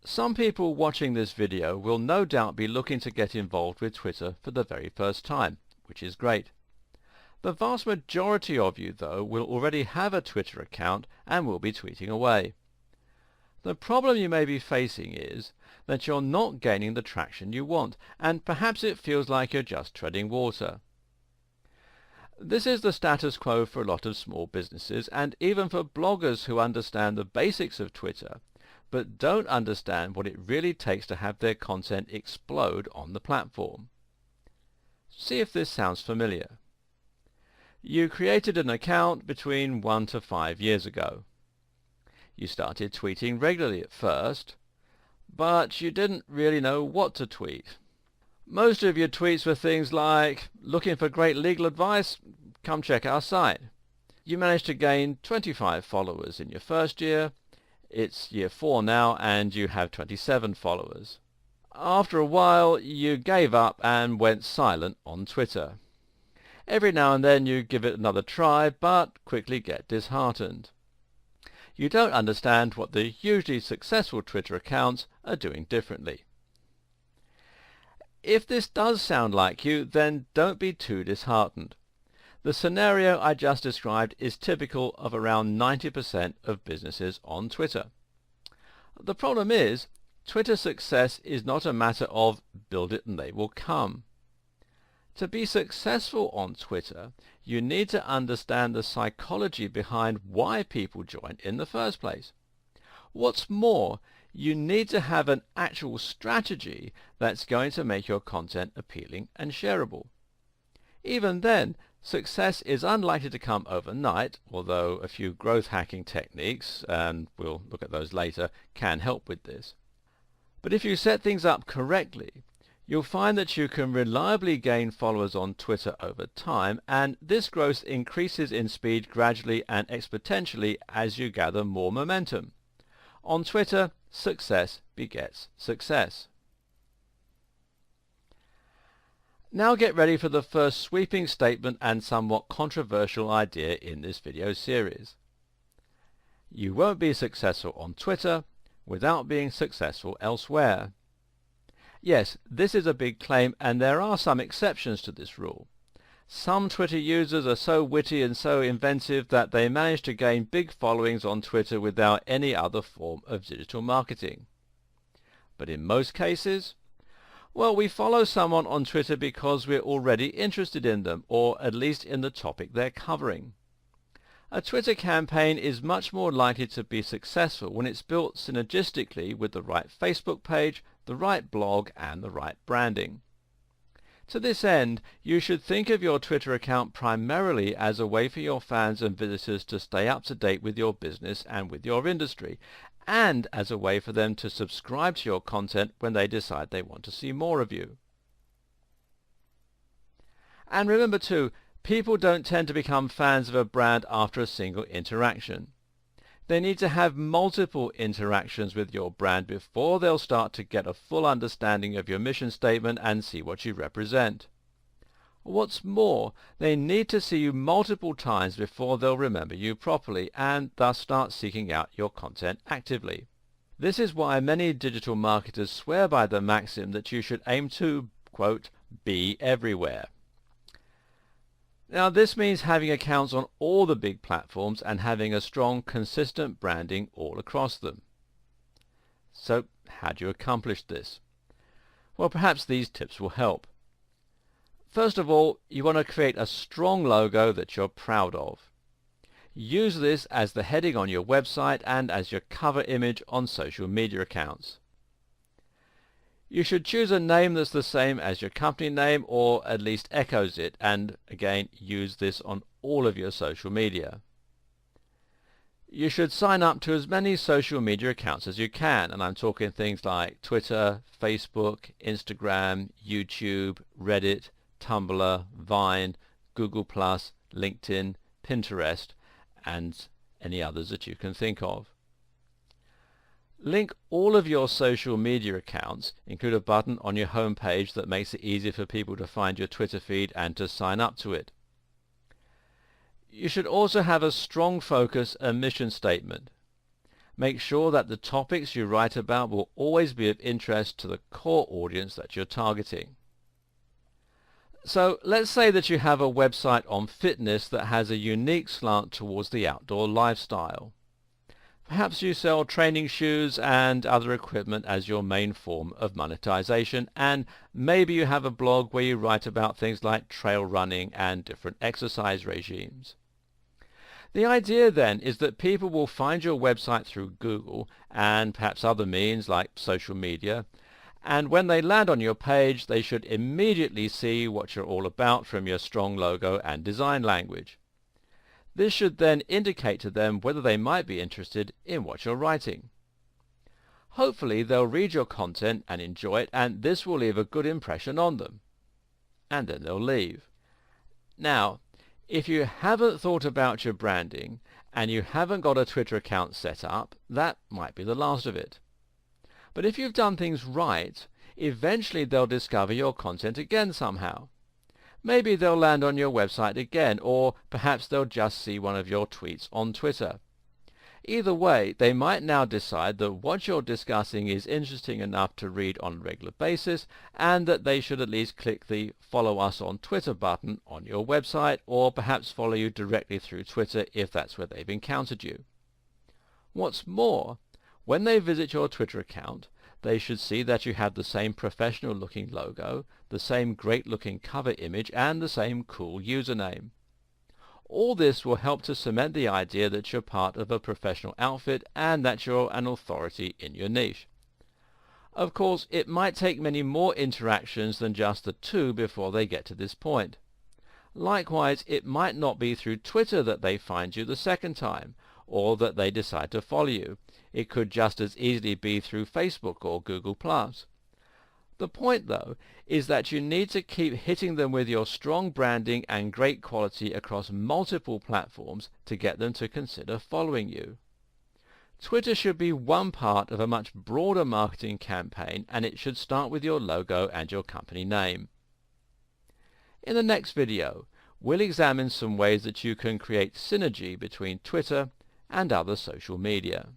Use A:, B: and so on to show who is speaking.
A: Some people watching this video will no doubt be looking to get involved with Twitter for the very first time, which is great. The vast majority of you, though, will already have a Twitter account and will be tweeting away. The problem you may be facing is that you're not gaining the traction you want, and perhaps it feels like you're just treading water. This is the status quo for a lot of small businesses and even for bloggers who understand the basics of Twitter, but don't understand what it really takes to have their content explode on the platform. See if this sounds familiar. You created an account between 1 to 5 years ago. You started tweeting regularly at first, but you didn't really know what to tweet. Most of your tweets were things like, "Looking for great legal advice? Come check our site." You managed to gain 25 followers in your first year. It's year 4 now and you have 27 followers. After a while you gave up and went silent on Twitter. Every now and then you give it another try, but quickly get disheartened. You don't understand what the hugely successful Twitter accounts are doing differently. If this does sound like you, then don't be too disheartened. The scenario I just described is typical of around 90% of businesses on Twitter. The problem is, Twitter success is not a matter of build it and they will come. To be successful on Twitter, you need to understand the psychology behind why people join in the first place. What's more, you need to have an actual strategy that's going to make your content appealing and shareable. Even then, success is unlikely to come overnight, although a few growth hacking techniques, and we'll look at those later, can help with this. But if you set things up correctly, you'll find that you can reliably gain followers on Twitter over time, and this growth increases in speed gradually and exponentially as you gather more momentum. On Twitter, success begets success. Now get ready for the first sweeping statement and somewhat controversial idea in this video series. You won't be successful on Twitter without being successful elsewhere. Yes, this is a big claim, and there are some exceptions to this rule. Some Twitter users are so witty and so inventive that they manage to gain big followings on Twitter without any other form of digital marketing. But in most cases, well, we follow someone on Twitter because we're already interested in them, or at least in the topic they're covering. A Twitter campaign is much more likely to be successful when it's built synergistically with the right Facebook page, the right blog, and the right branding. To this end, you should think of your Twitter account primarily as a way for your fans and visitors to stay up to date with your business and with your industry, and as a way for them to subscribe to your content when they decide they want to see more of you. And remember too, people don't tend to become fans of a brand after a single interaction. They need to have multiple interactions with your brand before they'll start to get a full understanding of your mission statement and see what you represent. What's more, they need to see you multiple times before they'll remember you properly and thus start seeking out your content actively. This is why many digital marketers swear by the maxim that you should aim to, quote, be everywhere. Now this means having accounts on all the big platforms and having a strong, consistent branding all across them. So how do you accomplish this? Well, perhaps these tips will help. First of all, you want to create a strong logo that you're proud of. Use this as the heading on your website and as your cover image on social media accounts. You should choose a name that's the same as your company name or at least echoes it, and again use this on all of your social media. You should sign up to as many social media accounts as you can, and I'm talking things like Twitter, Facebook, Instagram, YouTube, Reddit, Tumblr, Vine, Google+, LinkedIn, Pinterest, and any others that you can think of. Link all of your social media accounts, include a button on your home page that makes it easy for people to find your Twitter feed and to sign up to it. You should also have a strong focus and mission statement. Make sure that the topics you write about will always be of interest to the core audience that you're targeting. So let's say that you have a website on fitness that has a unique slant towards the outdoor lifestyle. Perhaps you sell training shoes and other equipment as your main form of monetization, and maybe you have a blog where you write about things like trail running and different exercise regimes. The idea then is that people will find your website through Google and perhaps other means like social media, and when they land on your page they should immediately see what you're all about from your strong logo and design language. This should then indicate to them whether they might be interested in what you're writing. Hopefully they'll read your content and enjoy it, and this will leave a good impression on them. And then they'll leave. Now, if you haven't thought about your branding and you haven't got a Twitter account set up, that might be the last of it. But if you've done things right, eventually they'll discover your content again somehow. Maybe they'll land on your website again, or perhaps they'll just see one of your tweets on Twitter. Either way, they might now decide that what you're discussing is interesting enough to read on a regular basis, and that they should at least click the Follow Us on Twitter button on your website, or perhaps follow you directly through Twitter if that's where they've encountered you. What's more, when they visit your Twitter account, they should see that you have the same professional looking logo, the same great looking cover image, and the same cool username. All this will help to cement the idea that you're part of a professional outfit and that you're an authority in your niche. Of course, it might take many more interactions than just the two before they get to this point. Likewise, it might not be through Twitter that they find you the second time, or that they decide to follow you. It could just as easily be through Facebook or Google+. The point, though, is that you need to keep hitting them with your strong branding and great quality across multiple platforms to get them to consider following you. Twitter should be one part of a much broader marketing campaign, and it should start with your logo and your company name. In the next video, we'll examine some ways that you can create synergy between Twitter and other social media.